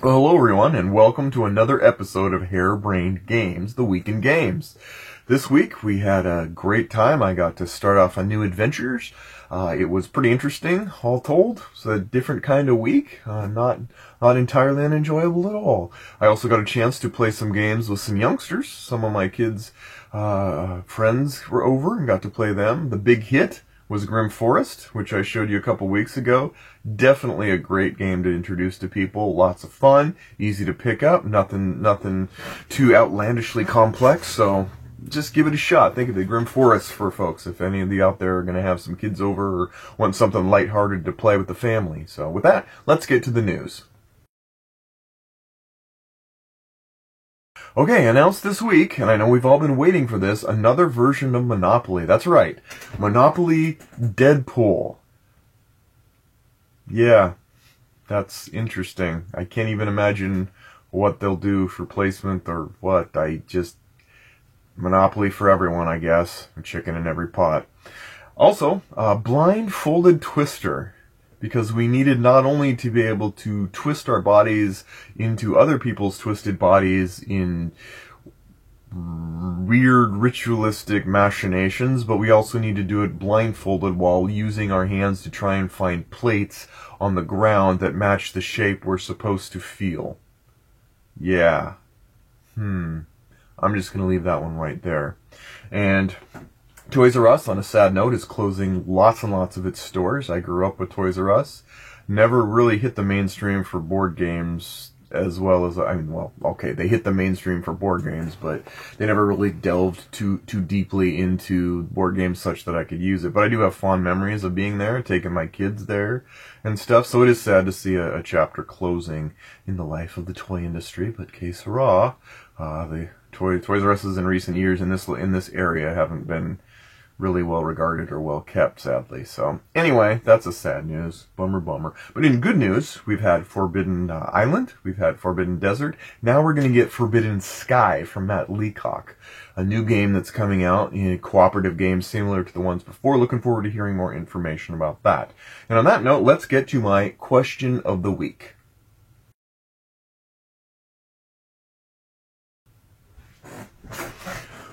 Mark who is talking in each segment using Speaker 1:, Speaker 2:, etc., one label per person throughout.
Speaker 1: Well, hello everyone, and welcome to another episode of Harebrained Games, the Week in Games. This week we had a great time. I got to start off on new adventures. It was pretty interesting, all told. It's a different kind of week, not entirely unenjoyable at all. I also got a chance to play some games with some youngsters. Some of my kids' friends were over and got to play them. The big hit was Grim Forest, which I showed you a couple weeks ago. Definitely a great game to introduce to people. Lots of fun, easy to pick up, nothing too outlandishly complex, so just give it a shot. Think of it, Grim Forest for folks, if any of you out there are going to have some kids over or want something lighthearted to play with the family. So with that, let's get to the news. Okay, announced this week, and I know we've all been waiting for this, another version of Monopoly. That's right, Monopoly Deadpool. Yeah, that's interesting. I can't even imagine what they'll do for placement or what. Monopoly for everyone, I guess. A chicken in every pot. Also, blindfolded twister. Because we needed not only to be able to twist our bodies into other people's twisted bodies in weird ritualistic machinations, but we also need to do it blindfolded while using our hands to try and find plates on the ground that match the shape we're supposed to feel. Yeah. I'm just going to leave that one right there. And Toys R Us, on a sad note, is closing lots and lots of its stores. I grew up with Toys R Us. Never really hit the mainstream for board games as well as, they hit the mainstream for board games, but they never really delved too deeply into board games such that I could use it. But I do have fond memories of being there, taking my kids there and stuff, so it is sad to see a chapter closing in the life of the toy industry, but que sera, the Toys R Us in recent years in this area haven't been really well regarded or well kept, sadly. So anyway, that's a sad news. Bummer. But in good news, we've had Forbidden Island, we've had Forbidden Desert. Now we're going to get Forbidden Sky from Matt Leacock, a new game that's coming out, in a cooperative game similar to the ones before. Looking forward to hearing more information about that. And on that note, let's get to my question of the week.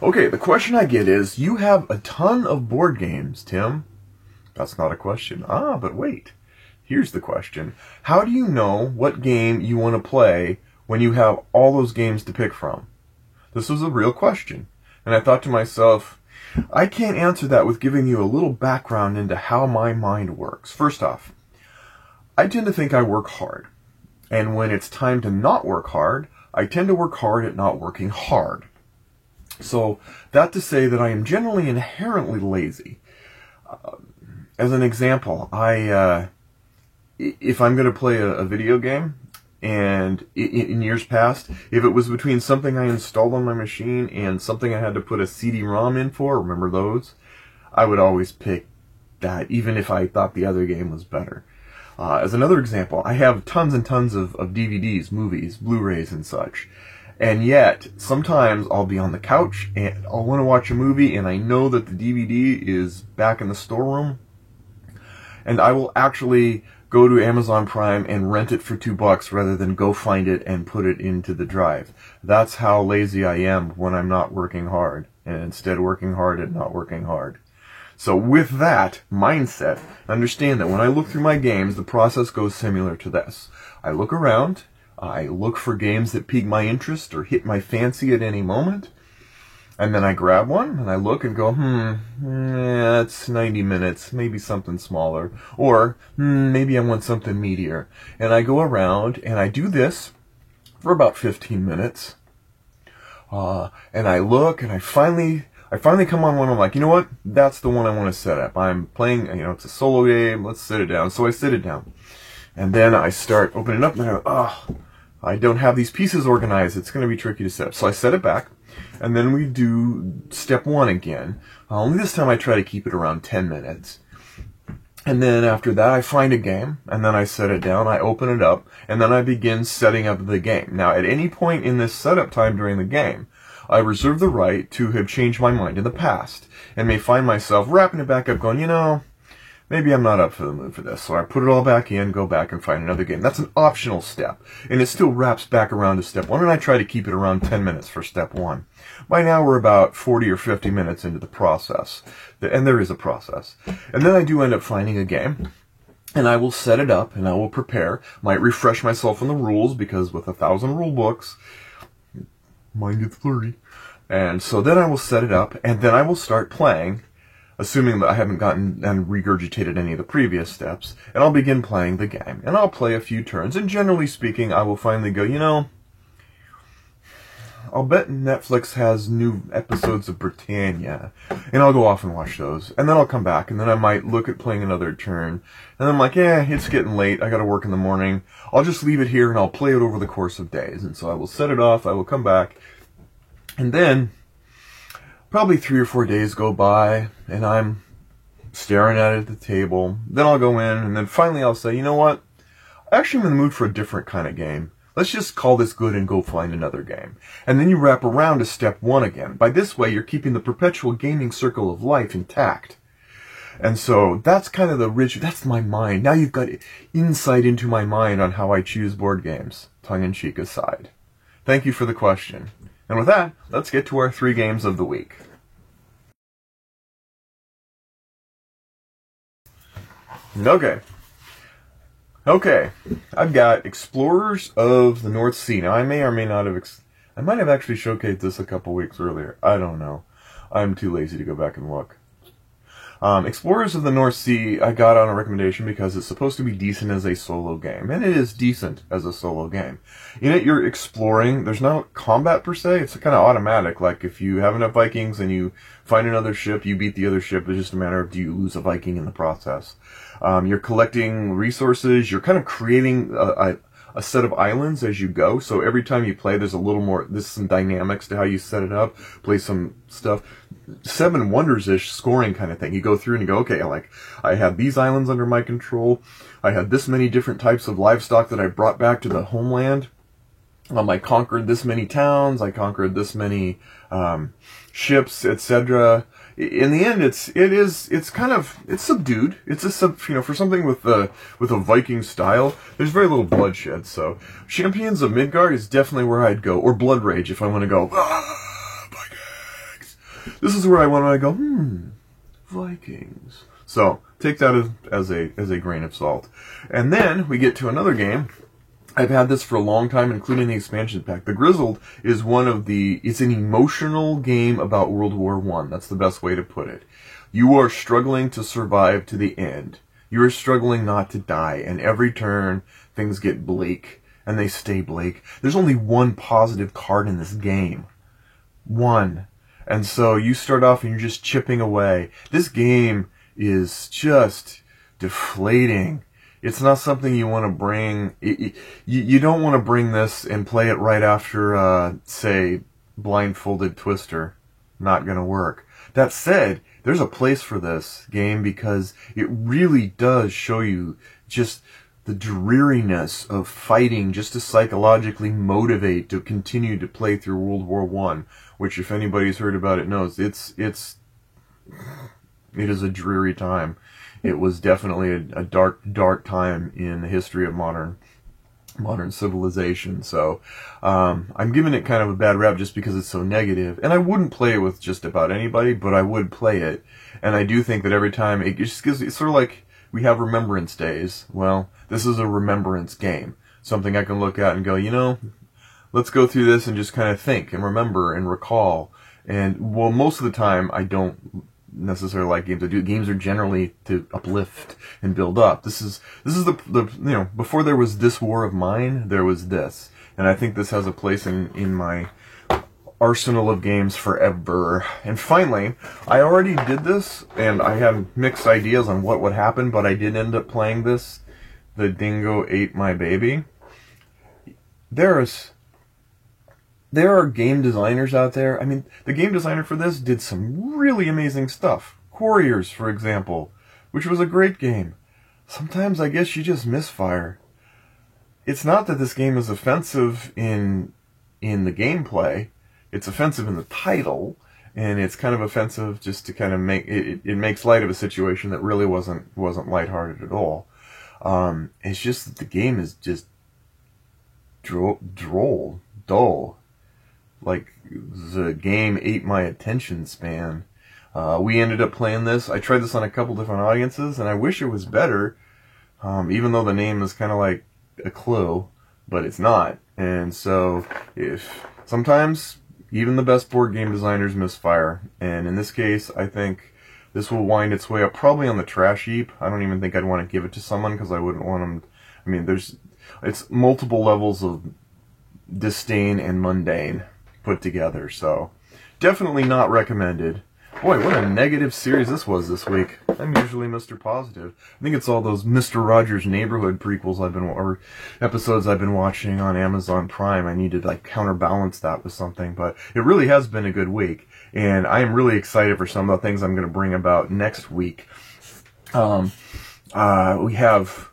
Speaker 1: Okay, the question I get is, you have a ton of board games, Tim. That's not a question. But wait. Here's the question. How do you know what game you want to play when you have all those games to pick from? This was a real question. And I thought to myself, I can't answer that with giving you a little background into how my mind works. First off, I tend to think I work hard. And when it's time to not work hard, I tend to work hard at not working hard. So, that to say that I am generally inherently lazy. As an example, if I'm going to play a video game, and in years past, if it was between something I installed on my machine and something I had to put a CD-ROM in for, remember those? I would always pick that, even if I thought the other game was better. As another example, I have tons and tons of DVDs, movies, Blu-rays, and such. And yet, sometimes I'll be on the couch and I'll want to watch a movie and I know that the DVD is back in the storeroom. And I will actually go to Amazon Prime and rent it for $2 rather than go find it and put it into the drive. That's how lazy I am when I'm not working hard. And instead working hard at not working hard. So with that mindset, understand that when I look through my games, the process goes similar to this. I look around. I look for games that pique my interest or hit my fancy at any moment. And then I grab one and I look and go, it's 90 minutes, maybe something smaller. Or, maybe I want something meatier. And I go around and I do this for about 15 minutes. And I look and I finally come on one. I'm like, you know what? That's the one I want to set up. I'm playing, it's a solo game. Let's sit it down. So I sit it down. And then I start opening up and I go, I don't have these pieces organized. It's going to be tricky to set up. So I set it back, and then we do step one again. Only this time I try to keep it around 10 minutes. And then after that, I find a game, and then I set it down, I open it up, and then I begin setting up the game. Now, at any point in this setup time during the game, I reserve the right to have changed my mind in the past, and may find myself wrapping it back up going, maybe I'm not up for the mood for this. So I put it all back in, go back and find another game. That's an optional step. And it still wraps back around to step 1. And I try to keep it around 10 minutes for step 1. By now we're about 40 or 50 minutes into the process. And there is a process. And then I do end up finding a game. And I will set it up and I will prepare. Might refresh myself on the rules because with 1,000 rule books, mine gets blurry. And so then I will set it up and then I will start playing, assuming that I haven't gotten and regurgitated any of the previous steps, and I'll begin playing the game. And I'll play a few turns, and generally speaking, I will finally go, you know, I'll bet Netflix has new episodes of Britannia, and I'll go off and watch those. And then I'll come back, and then I might look at playing another turn, and then I'm like, it's getting late, I gotta work in the morning. I'll just leave it here, and I'll play it over the course of days. And so I will set it off, I will come back, and then probably 3 or 4 days go by, and I'm staring at it at the table. Then I'll go in, and then finally I'll say, you know what? Actually, I'm in the mood for a different kind of game. Let's just call this good and go find another game. And then you wrap around to step 1 again. By this way, you're keeping the perpetual gaming circle of life intact. And so that's kind of that's my mind. Now you've got insight into my mind on how I choose board games, tongue-in-cheek aside. Thank you for the question. And with that, let's get to our 3 games of the week. Okay, I've got Explorers of the North Sea. Now, I may or may not have... I might have actually showcased this a couple weeks earlier. I don't know. I'm too lazy to go back and look. Explorers of the North Sea I got on a recommendation because it's supposed to be decent as a solo game. And it is decent as a solo game. In it, you're exploring. There's no combat per se. It's kind of automatic. Like, if you have enough Vikings and you find another ship, you beat the other ship. It's just a matter of do you lose a Viking in the process. You're collecting resources. You're kind of creating a set of islands as you go. So every time you play, there's a little more, there's some dynamics to how you set it up, play some stuff. 7 Wonders-ish scoring kind of thing. You go through and you go, okay, like, I had these islands under my control. I had this many different types of livestock that I brought back to the homeland. I conquered this many towns. I conquered this many ships, etc. In the end, it's subdued. It's for something with a Viking style. There's very little bloodshed. So Champions of Midgard is definitely where I'd go, or Blood Rage if I want to go. Vikings. This is where I want to go. Vikings. So take that as a grain of salt. And then we get to another game. I've had this for a long time, including the expansion pack. The Grizzled is it's an emotional game about World War I. That's the best way to put it. You are struggling to survive to the end. You are struggling not to die, and every turn, things get bleak, and they stay bleak. There's only one positive card in this game. One. And so you start off and you're just chipping away. This game is just deflating. It's not something you want to bring. You don't want to bring this and play it right after, say, Blindfolded Twister. Not going to work. That said, there's a place for this game because it really does show you just the dreariness of fighting just to psychologically motivate to continue to play through World War I, which, if anybody's heard about it, knows it is a dreary time. It was definitely a dark time in the history of modern civilization. So I'm giving it kind of a bad rap just because it's so negative. And I wouldn't play it with just about anybody, but I would play it. And I do think that every time it just gives, it's sort of like we have Remembrance Days. Well, this is a remembrance game. Something I can look at and go, you know, let's go through this and just kind of think and remember and recall. And well, most of the time I don't necessarily like games. Games are generally to uplift and build up. This is the before there was This War of Mine, there was this, and I think this has a place in my arsenal of games forever. And finally, I already did this, and I had mixed ideas on what would happen, but I did end up playing this. The Dingo Ate My Baby. There are game designers out there. I mean, the game designer for this did some really amazing stuff. Quarriors, for example, which was a great game. Sometimes I guess you just misfire. It's not that this game is offensive in the gameplay. It's offensive in the title. and it's kind of offensive just to kind of make it makes light of a situation that really wasn't lighthearted at all. It's just that the game is just droll, dull. Like, the game ate my attention span. We ended up playing this. I tried this on a couple different audiences, and I wish it was better, even though the name is kind of like a clue, but it's not. And so, if sometimes even the best board game designers misfire, and in this case, I think this will wind its way up probably on the trash heap. I don't even think I'd want to give it to someone because I wouldn't want them. I mean, it's multiple levels of disdain and mundane put together, so definitely not recommended. Boy, what a negative series this was this week. I'm usually Mr. Positive. I think it's all those Mr. Rogers' Neighborhood prequels or episodes I've been watching on Amazon Prime. I need to like counterbalance that with something, but it really has been a good week, and I am really excited for some of the things I'm going to bring about next week. We have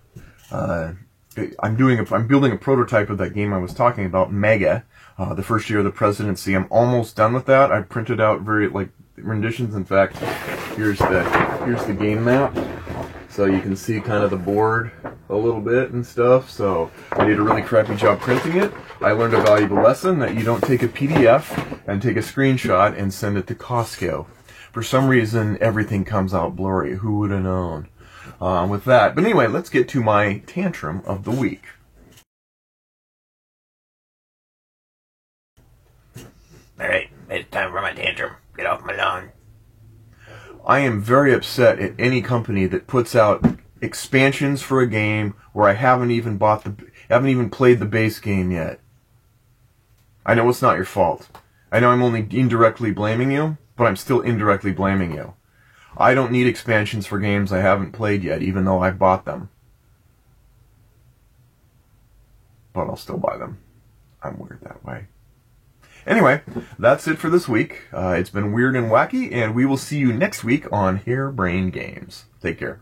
Speaker 1: I'm building a prototype of that game I was talking about, Mega, the first year of the presidency. I'm almost done with that. I printed out renditions. In fact, here's the game map, so you can see kind of the board a little bit and stuff. So I did a really crappy job printing it. I learned a valuable lesson that you don't take a PDF and take a screenshot and send it to Costco. For some reason, everything comes out blurry. Who would have known? With that. But anyway, let's get to my tantrum of the week.
Speaker 2: Alright, it's time for my tantrum. Get off my lawn.
Speaker 1: I am very upset at any company that puts out expansions for a game where I haven't even played the base game yet. I know it's not your fault. I know I'm only indirectly blaming you, but I'm still indirectly blaming you. I don't need expansions for games I haven't played yet, even though I bought them. But I'll still buy them. I'm weird that way. Anyway, that's it for this week. It's been weird and wacky, and we will see you next week on Harebrained Games. Take care.